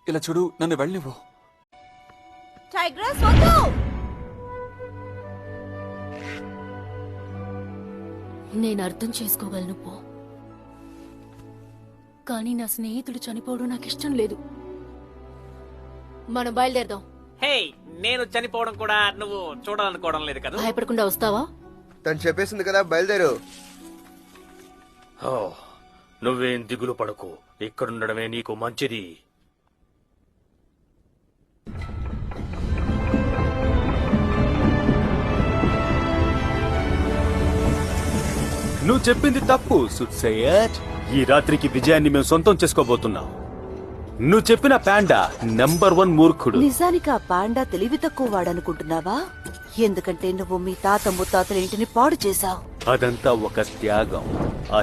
ఇలా చూడు, నన్ను వెళ్ళనివ్వు. టైగ్రస్ వద్దు. నేను అర్థం చేసుకోగలను పో, కానీ నా స్నేహితుడు చనిపోవడం నాకు ఇష్టం లేదు. మనం బయలుదేరదాం. హే, నేను చనిపోవడం కూడా నువ్వు చూడాలనుకోవడం లేదు కదా. భయపడకుండా వస్తావా? తను చెప్పేసింది కదా, బయలుదేరు. నువ్వేం దిగులు పడకు, ఇక్కడుండడమే నీకు మంచిది. నువ్వు చెప్పింది తప్పు సుత్సయ్యద్. ఈ రాత్రికి విజయాన్ని మేము సొంతం చేసుకోబోతున్నాం. నువ్వు చెప్పిన పాండా నంబర్ 1 మూర్ఖుడు. నిజానికి ఆ పాండా తెలివి తక్కువ వాడనుకుంటున్నావా? ఎందుకంటే నువ్వు మీ తాత ముత్తాతల ఇంటిని పాడు చేశావు. అదంతా ఒక త్యాగం. ఆ